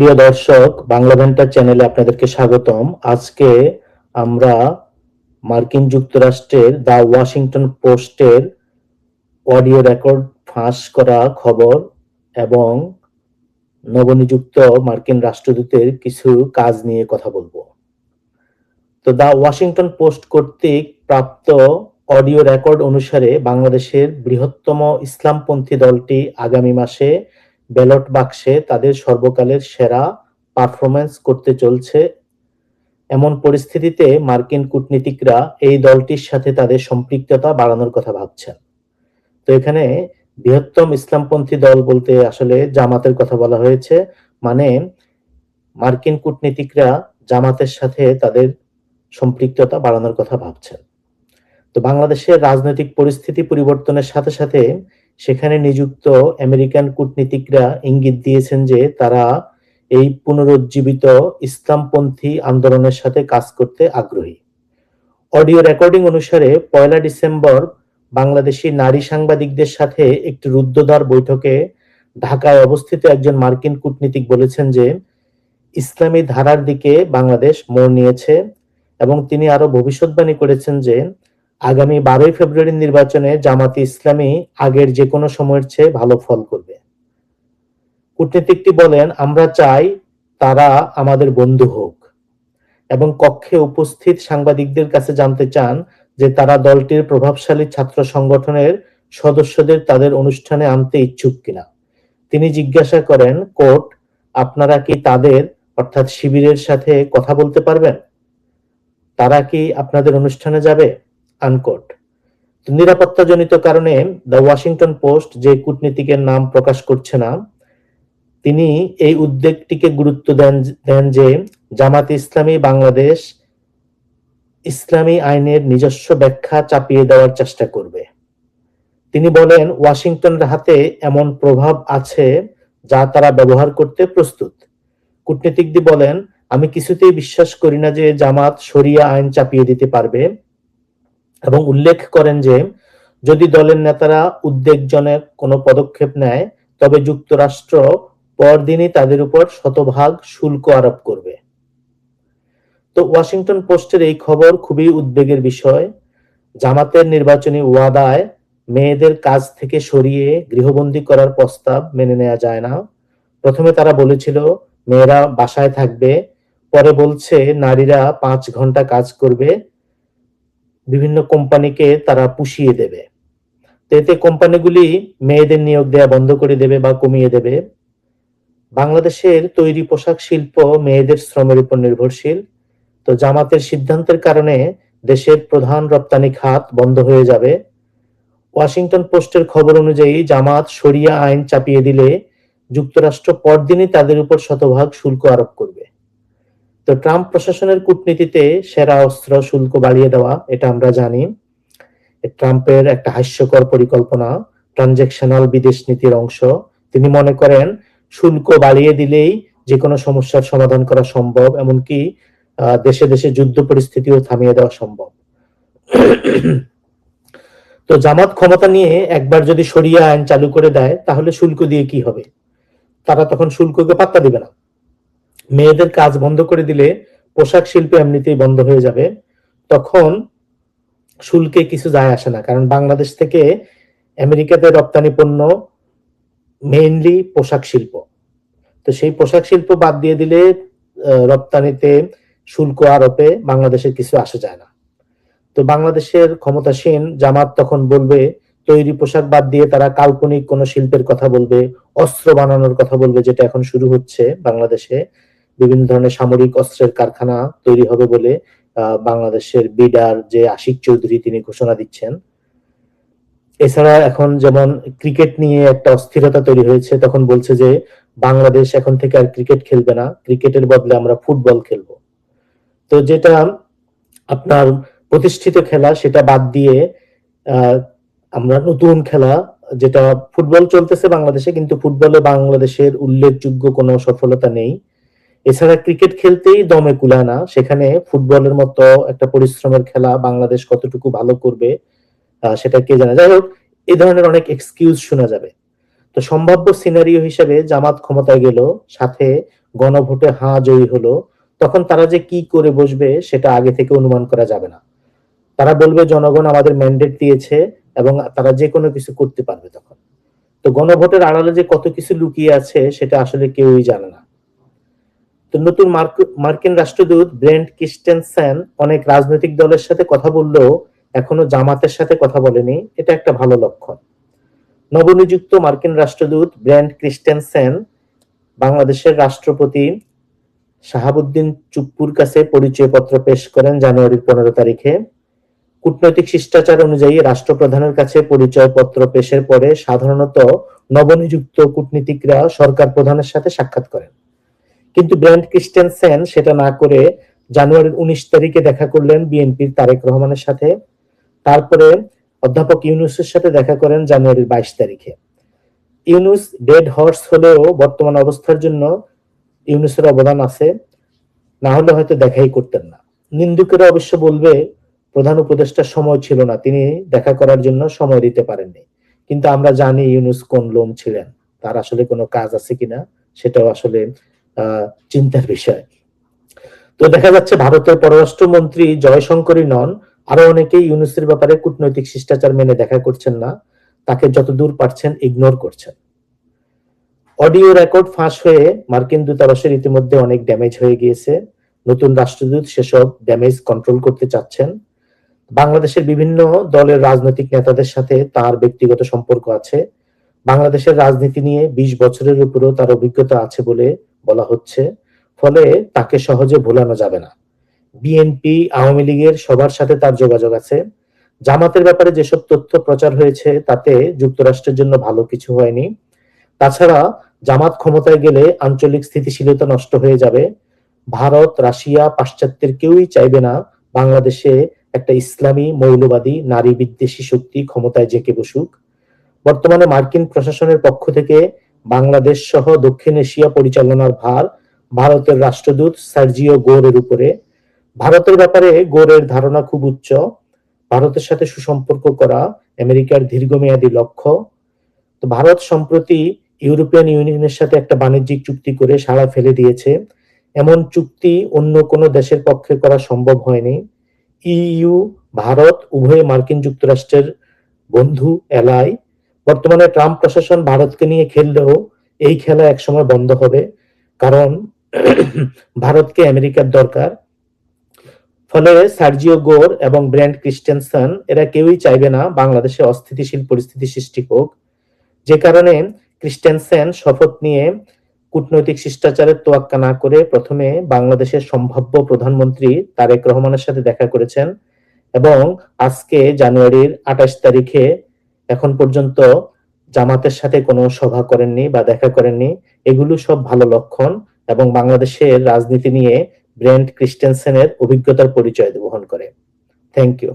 প্রিয় দর্শক, বাংলা ভেন্টার চ্যানেলে আপনাদেরকে স্বাগতম। আজকে আমরা মার্কিন যুক্তরাষ্ট্রের দ্য ওয়াশিংটন পোস্টের অডিও রেকর্ড ফাঁস করা খবর এবং নবনিযুক্ত মার্কিন রাষ্ট্রদূতের কিছু কাজ নিয়ে কথা বলবো। তো দ্য ওয়াশিংটন পোস্ট কর্তৃক প্রাপ্ত অডিও রেকর্ড অনুসারে বাংলাদেশের বৃহত্তম ইসলামপন্থী দলটি আগামী মাসে ব্যালট বাক্সে তাদের সর্বকালের সেরা পারফরম্যান্স করতে চলছে। এমন পরিস্থিতিতে মার্কিন কূটনীতিকরা এই দলটির সাথে তাদের সম্পৃক্ততা বাড়ানোর কথা ভাবছেন। তো এখানে বৃহত্তম ইসলামপন্থী দল বলতে আসলে জামাতের কথা বলা হয়েছে। মানে মার্কিন কূটনীতিকরা জামাতের সাথে তাদের সম্পৃক্ততা বাড়ানোর কথা ভাবছেন। তো বাংলাদেশের রাজনৈতিক পরিস্থিতি পরিবর্তনের সাথে সাথে সেখানে নিযুক্ত আমেরিকান কূটনীতিকরা ইঙ্গিত দিয়েছেন যে তারা এই পুনরুজ্জীবিত ইসলামপন্থী আন্দোলনের সাথে কাজ করতে আগ্রহী। অডিও রেকর্ডিং অনুসারে ১ ডিসেম্বর বাংলাদেশি নারী সাংবাদিকদের সাথে একটি রুদ্ধদ্বার বৈঠকে ঢাকায় অবস্থিত একজন মার্কিন কূটনীতিক বলেছেন যে ইসলামী ধারার দিকে বাংলাদেশ মোড় নিয়েছে এবং তিনি আরো ভবিষ্যৎবাণী করেছেন যে আগামী ১২ ফেব্রুয়ারির নির্বাচনে জামাতে ইসলামী আগের যে কোনো সময়ের চেয়ে ভালো ফল করবে। কূটনীতিকটি বলেন, আমরা চাই তারা আমাদের বন্ধু হোক এবং কক্ষে উপস্থিত সাংবাদিকদের কাছে জানতে চান যে তারা দলটির প্রভাবশালী ছাত্র সংগঠনের সদস্যদের তাদের অনুষ্ঠানে আনতে ইচ্ছুক কিনা। তিনি জিজ্ঞাসা করেন, কোট, আপনারা কি তাদের অর্থাৎ শিবিরের সাথে কথা বলতে পারবেন? তারা কি আপনাদের অনুষ্ঠানে যাবে? আনকোট। নিরাপত্তাজনিত কারণে দ্য ওয়াশিংটন পোস্ট যে কূটনীতিকের নাম প্রকাশ করছে না, তিনি এই উদ্বেগটিকে গুরুত্ব দেন যে জামাত ইসলামী বাংলাদেশ ইসলামী আইনের নিজস্ব ব্যাখ্যা চাপিয়ে দেওয়ার চেষ্টা করবে। তিনি বলেন, ওয়াশিংটনের হাতে এমন প্রভাব আছে যা তারা ব্যবহার করতে প্রস্তুত। কূটনীতিকদি বলেন, আমি কিছুতেই বিশ্বাস করি না যে জামাত শরিয়া আইন চাপিয়ে দিতে পারবে এবং উল্লেখ করেন যে যদি দলের নেতারা উদ্বেগজনক কোনো পদক্ষেপ নেয় তবে যুক্তরাষ্ট্র পরদিনই তাদের উপর শতভাগ শুল্ক আরোপ করবে। তো ওয়াশিংটন পোস্টের এই খবর খুবই উদ্বেগের বিষয়। জামাতের নির্বাচনী ওয়াদায় মেয়েদের কাজ থেকে সরিয়ে গৃহবন্দী করার প্রস্তাব মেনে নেওয়া যায় না। প্রথমে তারা বলেছিল মেয়েরা বাসায় থাকবে, পরে বলছে নারীরা ৫ ঘন্টা কাজ করবে, বিভিন্ন কোম্পানিকে তারা পুষিয়ে দেবে। এতে কোম্পানিগুলি মেয়েদের নিয়োগ দেওয়া বন্ধ করে দেবে বা কমিয়ে দেবে। বাংলাদেশের তৈরি পোশাক শিল্প মেয়েদের শ্রমের উপর নির্ভরশীল। তো জামাতের সিদ্ধান্তের কারণে দেশের প্রধান রপ্তানি খাত বন্ধ হয়ে যাবে। ওয়াশিংটন পোস্টের খবর অনুযায়ী জামাত শরিয়া আইন চাপিয়ে দিলে যুক্তরাষ্ট্র পরদিনই তাদের উপর শতভাগ শুল্ক আরোপ করবে। তো ট্রাম্প প্রশাসনের কূটনীতিতে সেরা অস্ত্র শুল্ক বাড়িয়ে দেওয়া, এটা আমরা জানি। ট্রাম্পের একটা হাস্যকর পরিকল্পনা, ট্রানজ্যাকশনাল বিদেশ নীতির অংশ। তিনি মনে করেন শুল্ক বাড়িয়ে দিলেই যে কোনো সমস্যার সমাধান করা সম্ভব, এমনকি দেশে দেশে যুদ্ধ পরিস্থিতিও থামিয়ে দেওয়া সম্ভব। তো জামাত ক্ষমতা নিয়ে একবার যদি শরিয়া আইন চালু করে দেয় তাহলে শুল্ক দিয়ে কি হবে? তারা তখন শুল্ককে পাত্তা দিবে না। মেয়েদের কাজ বন্ধ করে দিলে পোশাক শিল্প এমনিতেই বন্ধ হয়ে যাবে। তখন শুল্কে কিছু যায় আসে না, কারণ বাংলাদেশ থেকে আমেরিকাতে রপ্তানি পণ্য মেইনলি পোশাক শিল্প। তো সেই পোশাক শিল্প বাদ দিয়ে দিলে রপ্তানিতে শুল্ক আরোপে বাংলাদেশের কিছু আসে যায় না। তো বাংলাদেশের ক্ষমতাসীন জামাত তখন বলবে তৈরি পোশাক বাদ দিয়ে তারা কাল্পনিক কোন শিল্পের কথা বলবে, অস্ত্র বানানোর কথা বলবে, যেটা এখন শুরু হচ্ছে বাংলাদেশে। বিভিন্ন ধরনের সামরিক অস্ত্রের কারখানা তৈরি হবে বলে বাংলাদেশের বিডার যে আশিক চৌধুরী তিনি ঘোষণা দিচ্ছেন। এছাড়া এখন যেমন ক্রিকেট নিয়ে একটা অস্থিরতা তৈরি হয়েছে, তখন বলছে যে বাংলাদেশ এখন থেকে আর ক্রিকেট খেলবে না, ক্রিকেটের বদলে আমরা ফুটবল খেলবো। তো যেটা আপনার প্রতিষ্ঠিত খেলা সেটা বাদ দিয়ে আমরা নতুন খেলা, যেটা ফুটবল চলতেছে বাংলাদেশে, কিন্তু ফুটবলে বাংলাদেশের উল্লেখযোগ্য কোনো সফলতা নেই। এছাড়া ক্রিকেট খেলতেই দমে কুলায় না, সেখানে ফুটবলের মতো একটা পরিশ্রমের খেলা বাংলাদেশ কতটুকু ভালো করবে সেটা কে জানে। যাই হোক, এই ধরনের অনেক এক্সকিউজ শোনা যাবে। তো সম্ভাব্য সিনারিও হিসেবে জামাত ক্ষমতায় গেল, সাথে গণভোটে হ্যাঁ জয়ী হলো, তখন তারা যে কি করে বসবে সেটা আগে থেকে অনুমান করা যাবে না। তারা বলবে জনগণ আমাদের ম্যান্ডেট দিয়েছে এবং তারা যে কোনো কিছু করতে পারবে তখন। তো গণভোটের আড়ালে যে কত কিছু লুকিয়ে আছে সেটা আসলে কেউই জানে না। তো নতুন মার্কিন রাষ্ট্রদূত ব্রেন্ট ক্রিস্টেনসেন অনেক রাজনৈতিক দলের সাথে কথা বললেও এখনো জামাতের সাথে কথা বলেনি, এটা একটা ভালো লক্ষণ। নবনিযুক্ত মার্কিন রাষ্ট্রদূত ব্রেন্ট ক্রিস্টেনসেন বাংলাদেশের রাষ্ট্রপতি শাহাবুদ্দিন চুপ্পুর কাছে পরিচয়পত্র পেশ করেন জানুয়ারির 15 তারিখে। কূটনৈতিক শিষ্টাচার অনুযায়ী রাষ্ট্রপ্রধানের কাছে পরিচয়পত্র পেশের পরে সাধারণত নবনিযুক্ত কূটনীতিকরা সরকার প্রধানের সাথে সাক্ষাৎ করেন, কিন্তু ব্রেন্ট ক্রিস্টেনসেন সেটা না করে জানুয়ারির 19 তারিখে দেখা করলেন বিএনপির তারেক রহমানের সাথে। তারপরে অধ্যাপক ইউনূসের সাথে দেখা করেন জানুয়ারির 22 তারিখে। ইউনূস ডেড হর্স হলেও বর্তমান অবস্থার জন্য ইউনূসের অবদান আছে, না হলে হয়তো দেখাই করতেন না। নিন্দুকেরা অবশ্য বলবে প্রধান উপদেষ্টার সময় ছিল না, তিনি দেখা করার জন্য সময় দিতে পারেননি, কিন্তু আমরা জানি ইউনূস কোন লোম ছিলেন, তার আসলে কোনো কাজ আছে কিনা সেটাও আসলে চিন্তার বিষয়। তো দেখা যাচ্ছে ভারতের পররাষ্ট্রমন্ত্রী জয়শঙ্করই নন, আরো অনেকেই ইউনূসের ব্যাপারে কূটনৈতিক শিষ্টাচার মেনে দেখা করছেন না, তাকে যতদূর পারছেন ইগনোর করছেন। অডিও রেকর্ড ফাঁস হয়ে মার্কিন দূতাবাসের ইতিমধ্যে অনেক ড্যামেজ হয়ে গিয়েছে। নতুন রাষ্ট্রদূত সেসব ড্যামেজ কন্ট্রোল করতে চাচ্ছেন। বাংলাদেশের বিভিন্ন দলের রাজনৈতিক নেতাদের সাথে তার ব্যক্তিগত সম্পর্ক আছে। বাংলাদেশের রাজনীতি নিয়ে 20 বছরের উপরেও তার অভিজ্ঞতা আছে বলে বলা হচ্ছে, ফলে তাকে সহজে ভোলানো যাবে না। বিএনপি, আওয়ামী লীগের সবার সাথে তার যোগাযোগ আছে। জামাতের ব্যাপারে যেসব তথ্য প্রচার হয়েছে তাতে যুক্তরাষ্ট্রের জন্য ভালো কিছু হয়নি। তাছাড়া জামাত ক্ষমতায় গেলে আঞ্চলিক স্থিতিশীলতা নষ্ট হয়ে যাবে। ভারত, রাশিয়া, পাশ্চাত্যের কেউই চাইবে না বাংলাদেশে একটা ইসলামী মৌলবাদী নারী বিদ্বেষী শক্তি ক্ষমতায় জেঁকে বসুক। বর্তমানে মার্কিন প্রশাসনের পক্ষ থেকে বাংলাদেশ সহ দক্ষিণ এশিয়া পরিচালনার ভার ভারতের রাষ্ট্রদূত সার্জিও গোরের উপরে। ভারতের ব্যাপারে গোরের ধারণা খুব উচ্চ। ভারতের সাথে সুসম্পর্ক করা আমেরিকার দীর্ঘমেয়াদী লক্ষ্য। তো ভারত সম্প্রতি ইউরোপিয়ান ইউনিয়নের সাথে একটা বাণিজ্যিক চুক্তি করে সাড়া ফেলে দিয়েছে। এমন চুক্তি অন্য কোনো দেশের পক্ষে করা সম্ভব হয়নি। ইইউ, ভারত উভয়ে মার্কিন যুক্তরাষ্ট্রের বন্ধু, এলাই। বর্তমানে ট্রাম্প প্রশাসন ভারতকে নিয়ে খেললেও এই খেলা একসময় বন্ধ হবে, কারণ ভারতকে আমেরিকার দরকার। ফলে সার্জিও গোর এবং ব্রেন্ট ক্রিস্টেনসেন এরা কেউই চাইবে না বাংলাদেশে অস্থিতিশীল পরিস্থিতি সৃষ্টি হোক, যে কারণে ক্রিস্টেনসেন শপথ নিয়ে কূটনৈতিক শিষ্টাচারের তোয়াক্কা না করে প্রথমে বাংলাদেশের সম্ভাব্য প্রধানমন্ত্রী তারেক রহমানের সাথে দেখা করেছেন এবং আজকে জানুয়ারির 28 তারিখে এখন পর্যন্ত জামাতের সাথে কোনো সভা করেননি বা দেখা করেননি। এগুলো সব ভালো লক্ষণ এবং বাংলাদেশের রাজনীতি নিয়ে ব্রেন্ট ক্রিস্টেনসেনের অভিজ্ঞতার পরিচয় বহন করে। Thank you.